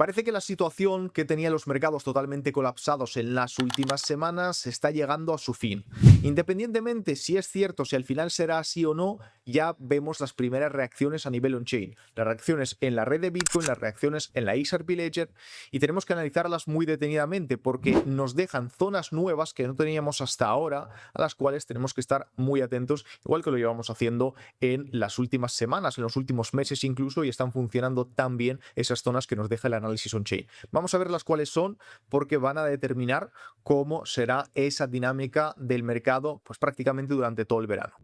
Parece que la situación que tenía los mercados totalmente colapsados en las últimas semanas está llegando a su fin. Independientemente si es cierto, si al final será así o no, ya vemos las primeras reacciones a nivel on-chain. Las reacciones en la red de Bitcoin, las reacciones en la XRP Ledger, y tenemos que analizarlas muy detenidamente porque nos dejan zonas nuevas que no teníamos hasta ahora, a las cuales tenemos que estar muy atentos, igual que lo llevamos haciendo en las últimas semanas, en los últimos meses incluso, y están funcionando tan bien esas zonas que nos deja el análisis on-chain. Vamos a ver las cuales son porque van a determinar cómo será esa dinámica del mercado pues prácticamente durante todo el verano.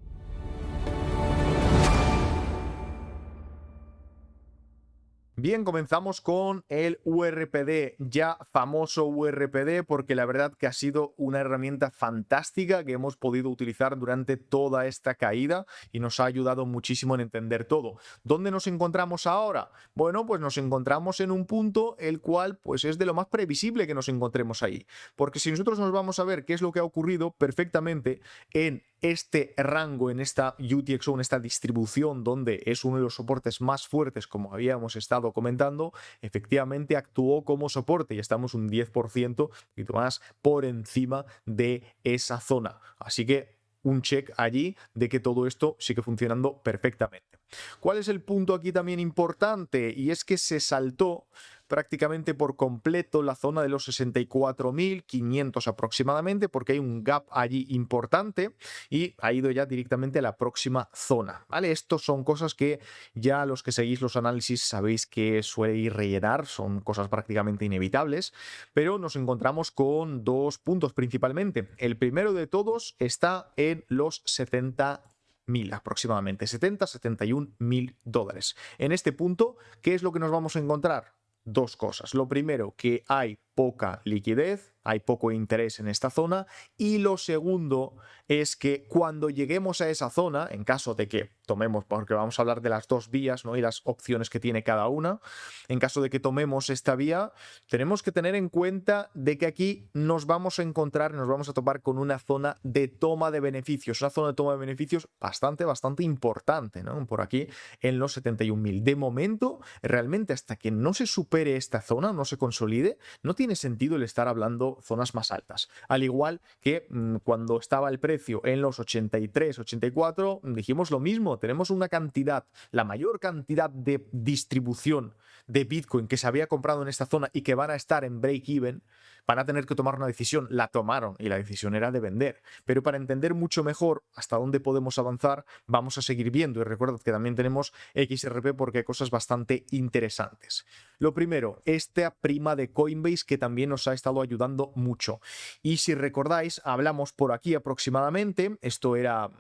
Bien, comenzamos con el URPD, ya famoso URPD, porque la verdad que ha sido una herramienta fantástica que hemos podido utilizar durante toda esta caída y nos ha ayudado muchísimo en entender todo. ¿Dónde nos encontramos ahora? Bueno, pues nos encontramos en un punto el cual pues es de lo más previsible que nos encontremos ahí, porque si nosotros nos vamos a ver qué es lo que ha ocurrido perfectamente en este rango, en esta UTXO, en esta distribución donde es uno de los soportes más fuertes, como habíamos estado comentando, efectivamente actuó como soporte y estamos un 10%, un poquito más por encima de esa zona. Así que un check allí de que todo esto sigue funcionando perfectamente. ¿Cuál es el punto aquí también importante? Y es que se saltó prácticamente por completo la zona de los 64.500 aproximadamente, porque hay un gap allí importante y ha ido ya directamente a la próxima zona, ¿vale? Estos son cosas que ya los que seguís los análisis sabéis que suele ir rellenar, son cosas prácticamente inevitables, pero nos encontramos con dos puntos principalmente. El primero de todos está en los 70.000 aproximadamente, 71.000 dólares. En este punto, ¿qué es lo que nos vamos a encontrar? Dos cosas. Lo primero, que hay poca liquidez, hay poco interés en esta zona, y lo segundo es que cuando lleguemos a esa zona, en caso de que tomemos, porque vamos a hablar de las dos vías, ¿no? Y las opciones que tiene cada una, en caso de que tomemos esta vía, tenemos que tener en cuenta de que aquí nos vamos a encontrar, nos vamos a topar con una zona de toma de beneficios, una zona de toma de beneficios bastante importante, ¿no? Por aquí en los 71.000. De momento, realmente hasta que no se supere esta zona, no se consolide, no tiene sentido el estar hablando zonas más altas. Al igual que cuando estaba el precio en los 83, 84, dijimos lo mismo, tenemos una cantidad, la mayor cantidad de distribución de Bitcoin que se había comprado en esta zona y que van a estar en break-even, van a tener que tomar una decisión. La tomaron y la decisión era de vender. Pero para entender mucho mejor hasta dónde podemos avanzar, vamos a seguir viendo. Y recordad que también tenemos XRP porque hay cosas bastante interesantes. Lo primero, esta prima de Coinbase que también nos ha estado ayudando mucho. Y si recordáis, hablamos por aquí aproximadamente, esto era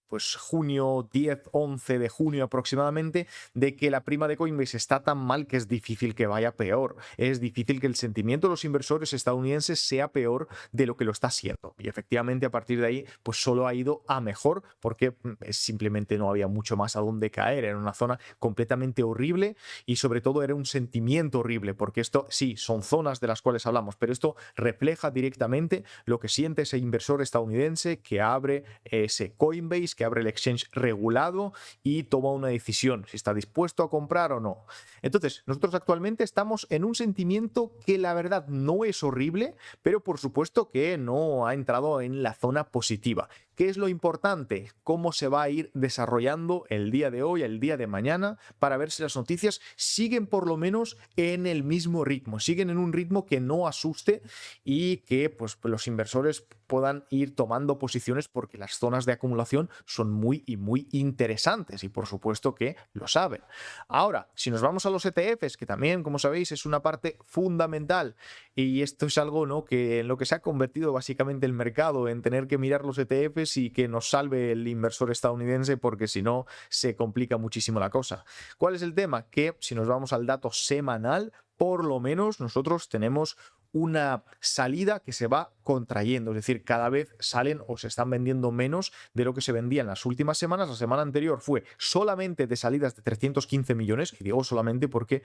pues junio, 10, 11 de junio aproximadamente, de que la prima de Coinbase está tan mal que es difícil que vaya peor. Es difícil que el sentimiento de los inversores estadounidenses sea peor de lo que lo está siendo. Y efectivamente a partir de ahí, pues solo ha ido a mejor porque simplemente no había mucho más a dónde caer. Era una zona completamente horrible y sobre todo era un sentimiento horrible porque esto sí, son zonas de las cuales hablamos, pero esto refleja directamente lo que siente ese inversor estadounidense que abre ese Coinbase, que abre el exchange regulado y toma una decisión si está dispuesto a comprar o no. Entonces, nosotros actualmente estamos en un sentimiento que la verdad no es horrible, pero por supuesto que no ha entrado en la zona positiva. ¿Qué es lo importante? ¿Cómo se va a ir desarrollando el día de hoy, el día de mañana, para ver si las noticias siguen por lo menos en el mismo ritmo, siguen en un ritmo que no asuste y que pues, los inversores puedan ir tomando posiciones porque las zonas de acumulación son muy interesantes y por supuesto que lo saben. Ahora, si nos vamos a los ETFs, que también, como sabéis, es una parte fundamental y esto es algo, ¿no?, que en lo que se ha convertido básicamente el mercado, en tener que mirar los ETFs y que nos salve el inversor estadounidense porque si no se complica muchísimo la cosa. ¿Cuál es el tema? Que si nos vamos al dato semanal, por lo menos nosotros tenemos una salida que se va contrayendo, es decir, cada vez salen o se están vendiendo menos de lo que se vendía en las últimas semanas. La semana anterior fue solamente de salidas de 315 millones, y digo solamente porque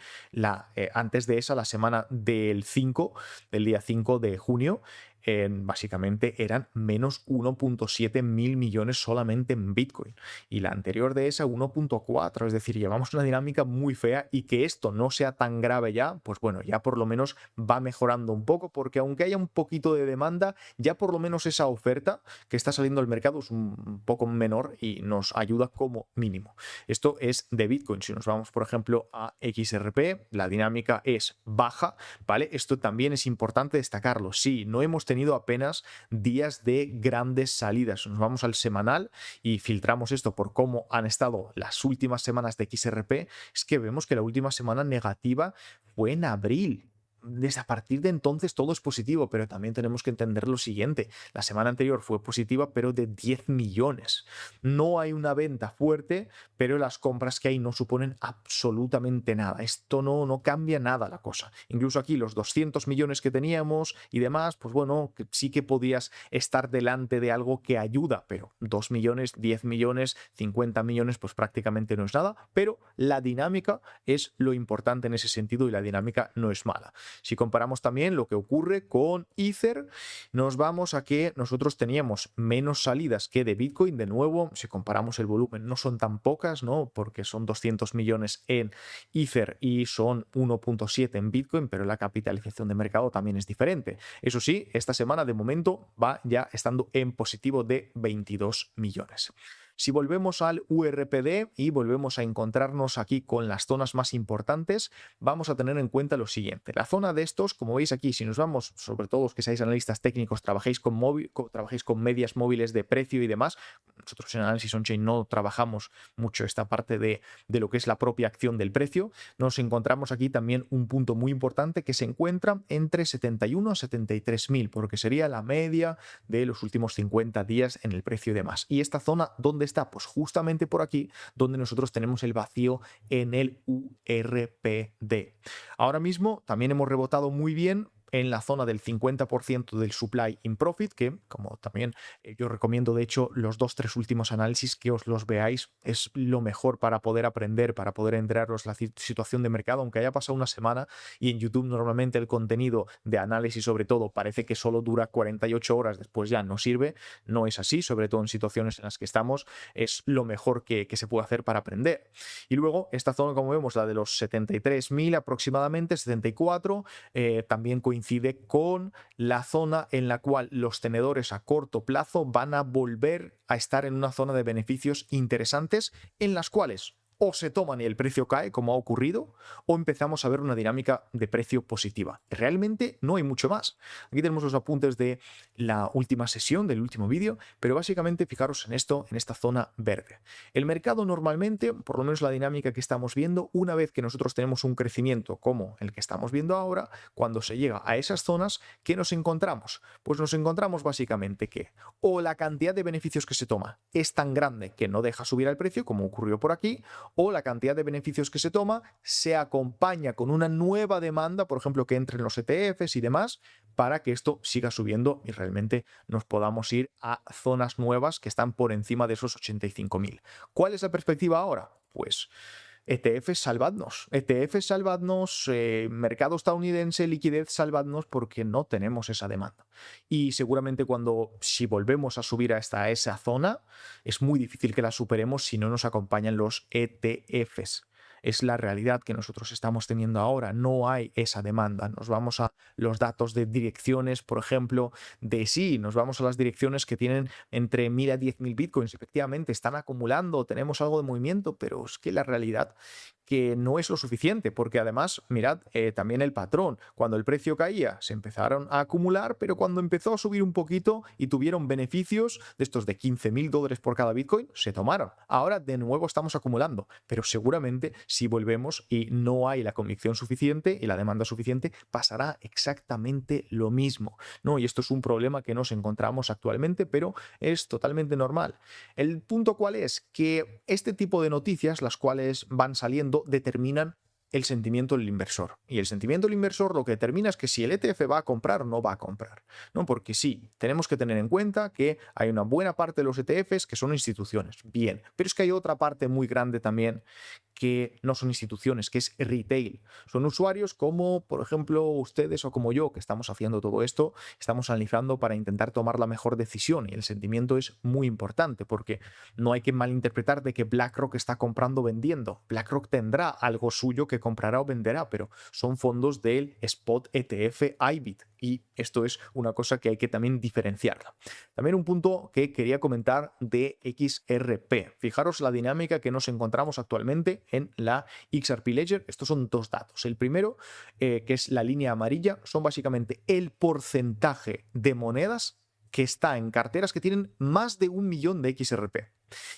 antes de esa, la semana del día 5 de junio, básicamente eran menos 1.7 mil millones solamente en Bitcoin, y la anterior de esa 1.4, es decir, llevamos una dinámica muy fea, y que esto no sea tan grave ya, pues bueno, ya por lo menos va mejorando un poco, porque aunque haya un poquito de demanda, ya por lo menos esa oferta que está saliendo al mercado es un poco menor y nos ayuda como mínimo. Esto es de Bitcoin. Si nos vamos, por ejemplo, a XRP, la dinámica es baja, ¿vale? Esto también es importante destacarlo. Sí, no hemos tenido apenas días de grandes salidas. Nos vamos al semanal y filtramos esto por cómo han estado las últimas semanas de XRP. Es que vemos que la última semana negativa fue en abril. Desde a partir de entonces todo es positivo, pero también tenemos que entender lo siguiente. La semana anterior fue positiva, pero de 10 millones. No hay una venta fuerte, pero las compras que hay no suponen absolutamente nada. Esto no cambia nada la cosa. Incluso aquí los 200 millones que teníamos y demás, pues bueno, sí que podías estar delante de algo que ayuda, pero 2 millones, 10 millones, 50 millones, pues prácticamente no es nada, pero la dinámica es lo importante en ese sentido, y la dinámica no es mala. Si comparamos también lo que ocurre con Ether, nos vamos a que nosotros teníamos menos salidas que de Bitcoin. De nuevo, si comparamos el volumen, no son tan pocas, ¿no? Porque son 200 millones en Ether y son 1.7 en Bitcoin, pero la capitalización de mercado también es diferente. Eso sí, esta semana de momento va ya estando en positivo de 22 millones. Si volvemos al URPD y volvemos a encontrarnos aquí con las zonas más importantes, vamos a tener en cuenta lo siguiente. La zona de estos, como veis aquí, si nos vamos, sobre todo los que seáis analistas técnicos, trabajéis con medias móviles de precio y demás. Nosotros en Análisis On-Chain no trabajamos mucho esta parte de lo que es la propia acción del precio. Nos encontramos aquí también un punto muy importante que se encuentra entre 71 a 73 mil, porque sería la media de los últimos 50 días en el precio y demás. Y esta zona, ¿dónde está? Pues justamente por aquí, donde nosotros tenemos el vacío en el URPD. Ahora mismo también hemos rebotado muy bien en la zona del 50% del supply in profit, que como también yo recomiendo, de hecho, los 2-3 últimos análisis que os los veáis, es lo mejor para poder aprender, para poder enteraros la situación de mercado, aunque haya pasado una semana, y en YouTube normalmente el contenido de análisis sobre todo parece que solo dura 48 horas, después ya no sirve. No es así, sobre todo en situaciones en las que estamos, es lo mejor que se puede hacer para aprender. Y luego esta zona, como vemos, la de los 73.000 aproximadamente, 74, también coincide con la zona en la cual los tenedores a corto plazo van a volver a estar en una zona de beneficios interesantes, en las cuales o se toman y el precio cae, como ha ocurrido, o empezamos a ver una dinámica de precio positiva. Realmente no hay mucho más. Aquí tenemos los apuntes de la última sesión, del último vídeo, pero básicamente fijaros en esto, en esta zona verde. El mercado normalmente, por lo menos la dinámica que estamos viendo, una vez que nosotros tenemos un crecimiento como el que estamos viendo ahora, cuando se llega a esas zonas, ¿qué nos encontramos? Pues nos encontramos básicamente que o la cantidad de beneficios que se toma es tan grande que no deja subir el precio, como ocurrió por aquí, o la cantidad de beneficios que se toma se acompaña con una nueva demanda, por ejemplo, que entren los ETFs y demás, para que esto siga subiendo y realmente nos podamos ir a zonas nuevas que están por encima de esos 85.000. ¿Cuál es la perspectiva ahora? Pues ETFs, salvadnos. ETFs, salvadnos. Mercado estadounidense, liquidez, salvadnos, porque no tenemos esa demanda. Y seguramente si volvemos a subir hasta esa zona, es muy difícil que la superemos si no nos acompañan los ETFs. Es la realidad que nosotros estamos teniendo ahora. No hay esa demanda. Nos vamos a los datos de direcciones, por ejemplo, nos vamos a las direcciones que tienen entre 1.000 a 10.000 bitcoins. Efectivamente, están acumulando, tenemos algo de movimiento, pero es que la realidad que no es lo suficiente, porque además, mirad, también el patrón, cuando el precio caía, se empezaron a acumular, pero cuando empezó a subir un poquito y tuvieron beneficios de estos de $15.000 por cada Bitcoin, se tomaron. Ahora de nuevo estamos acumulando, pero seguramente si volvemos y no hay la convicción suficiente y la demanda suficiente, pasará exactamente lo mismo, ¿no? Y esto es un problema que nos encontramos actualmente, pero es totalmente normal. El punto cuál es, que este tipo de noticias, las cuales van saliendo, determinan el sentimiento del inversor. Y el sentimiento del inversor lo que determina es que si el ETF va a comprar o no va a comprar, ¿no? Porque sí, tenemos que tener en cuenta que hay una buena parte de los ETFs que son instituciones, bien, pero es que hay otra parte muy grande también que no son instituciones, que es retail. Son usuarios como, por ejemplo, ustedes o como yo, que estamos haciendo todo esto, estamos analizando para intentar tomar la mejor decisión y el sentimiento es muy importante porque no hay que malinterpretar de que BlackRock está comprando o vendiendo. BlackRock tendrá algo suyo que comprará o venderá, pero son fondos del Spot ETF IBIT y esto es una cosa que hay que también diferenciarla. También un punto que quería comentar de XRP. Fijaros la dinámica que nos encontramos actualmente en la XRP Ledger. Estos son dos datos. El primero, que es la línea amarilla, son básicamente el porcentaje de monedas que está en carteras que tienen más de 1 millón de XRP.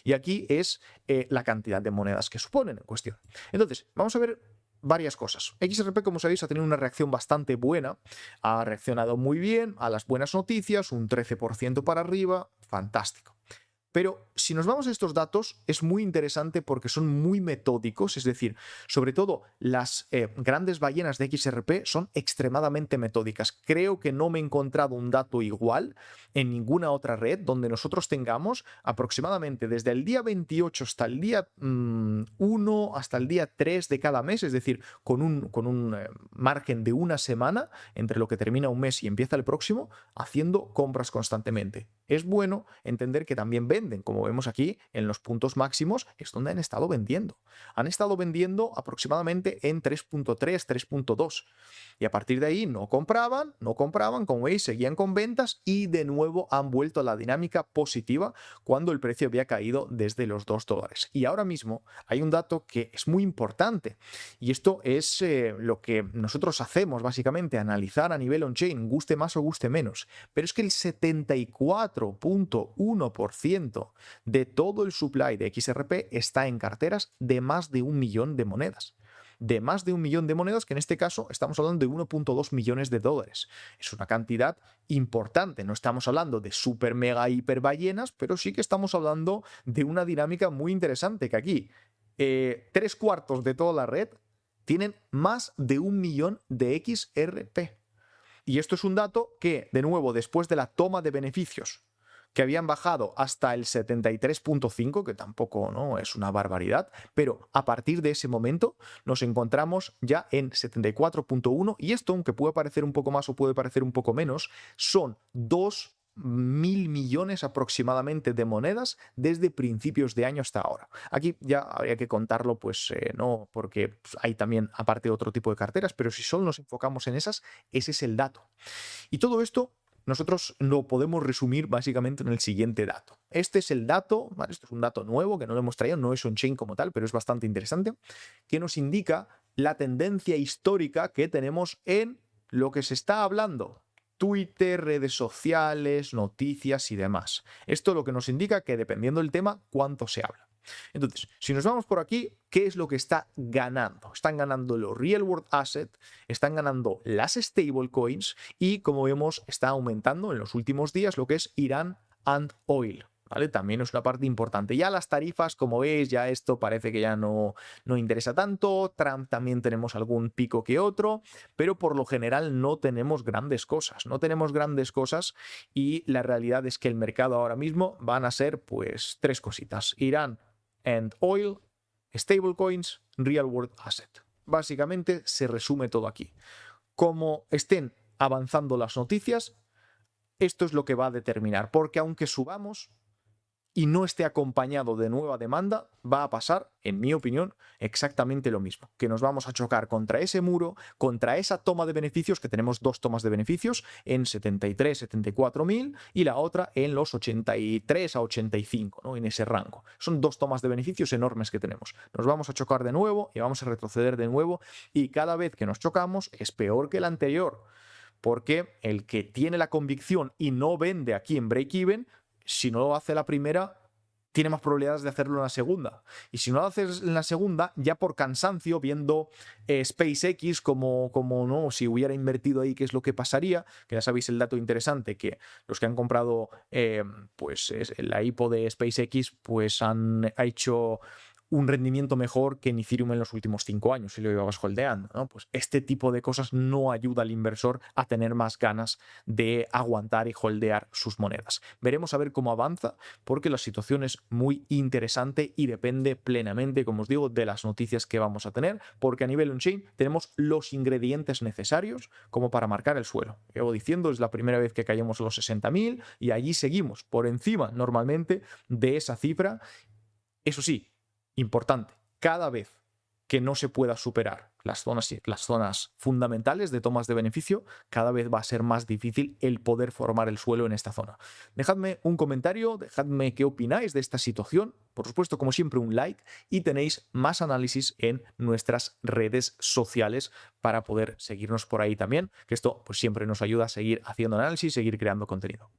Y aquí es la cantidad de monedas que suponen en cuestión. Entonces, vamos a ver varias cosas. XRP, como sabéis, ha tenido una reacción bastante buena. Ha reaccionado muy bien a las buenas noticias, un 13% para arriba, fantástico. Pero si nos vamos a estos datos, es muy interesante porque son muy metódicos, es decir, sobre todo las grandes ballenas de XRP son extremadamente metódicas. Creo que no me he encontrado un dato igual en ninguna otra red donde nosotros tengamos aproximadamente desde el día 28 hasta el día 1 hasta el día 3 de cada mes, es decir, con un margen de una semana entre lo que termina un mes y empieza el próximo, haciendo compras constantemente. Es bueno entender que también venden, como vemos aquí en los puntos máximos, es donde han estado vendiendo. Han estado vendiendo aproximadamente en 3.3, 3.2. Y a partir de ahí no compraban, como veis, seguían con ventas y de nuevo han vuelto a la dinámica positiva cuando el precio había caído desde los $2. Y ahora mismo hay un dato que es muy importante y esto es lo que nosotros hacemos básicamente, analizar a nivel on-chain, guste más o guste menos. Pero es que el 74.1% de todo el supply de XRP está en carteras de más de 1 millón de monedas. De más de 1 millón de monedas, que en este caso estamos hablando de 1.2 millones de dólares. Es una cantidad importante. No estamos hablando de super mega hiper ballenas, pero sí que estamos hablando de una dinámica muy interesante, que aquí 3/4 de toda la red tienen más de 1 millón de XRP. Y esto es un dato que, de nuevo, después de la toma de beneficios que habían bajado hasta el 73.5, que tampoco no es una barbaridad, pero a partir de ese momento nos encontramos ya en 74.1 y esto, aunque puede parecer un poco más o puede parecer un poco menos, son 2.000 millones aproximadamente de monedas desde principios de año hasta ahora. Aquí ya habría que contarlo, pues no, porque hay también aparte otro tipo de carteras, pero si solo nos enfocamos en esas, ese es el dato. Y todo esto nosotros lo podemos resumir básicamente en el siguiente dato. Este es el dato, ¿vale? Esto es un dato nuevo que no lo hemos traído, no es on-chain como tal, pero es bastante interesante, que nos indica la tendencia histórica que tenemos en lo que se está hablando. Twitter, redes sociales, noticias y demás. Esto lo que nos indica que dependiendo del tema, cuánto se habla. Entonces, si nos vamos por aquí, ¿qué es lo que está ganando? Están ganando los real world assets, están ganando las stablecoins y, como vemos, está aumentando en los últimos días lo que es Irán and Oil. ¿Vale? También es una parte importante. Ya las tarifas, como veis, ya esto parece que ya no interesa tanto. Trump también tenemos algún pico que otro, pero por lo general no tenemos grandes cosas. No tenemos grandes cosas y la realidad es que el mercado ahora mismo van a ser pues 3 cositas. Irán and Oil, stablecoins, real world asset. Básicamente se resume todo aquí. Como estén avanzando las noticias, esto es lo que va a determinar, porque aunque subamos y no esté acompañado de nueva demanda, va a pasar, en mi opinión, exactamente lo mismo, que nos vamos a chocar contra ese muro, contra esa toma de beneficios, que tenemos 2 tomas de beneficios, en 73, 74 mil y la otra en los 83 a 85, ¿no? En ese rango. Son 2 tomas de beneficios enormes que tenemos. Nos vamos a chocar de nuevo y vamos a retroceder de nuevo y cada vez que nos chocamos es peor que el anterior, porque el que tiene la convicción y no vende aquí en break-even, si no lo hace la primera, tiene más probabilidades de hacerlo en la segunda. Y si no lo haces en la segunda, ya por cansancio, viendo SpaceX como no, si hubiera invertido ahí, qué es lo que pasaría, que ya sabéis el dato interesante, que los que han comprado pues la IPO de SpaceX pues han hecho un rendimiento mejor que en Ethereum en los últimos 5 años si lo llevabas holdeando, ¿no? Pues este tipo de cosas no ayuda al inversor a tener más ganas de aguantar y holdear sus monedas. Veremos a ver cómo avanza, porque la situación es muy interesante y depende plenamente, como os digo, de las noticias que vamos a tener, porque a nivel on-chain tenemos los ingredientes necesarios como para marcar el suelo. Llevo diciendo, es la primera vez que caemos los 60.000 y allí seguimos por encima normalmente de esa cifra. Eso sí, importante, cada vez que no se pueda superar las zonas fundamentales de tomas de beneficio, cada vez va a ser más difícil el poder formar el suelo en esta zona. Dejadme un comentario, dejadme qué opináis de esta situación. Por supuesto, como siempre, un like, y tenéis más análisis en nuestras redes sociales para poder seguirnos por ahí también, que esto pues siempre nos ayuda a seguir haciendo análisis, seguir creando contenido.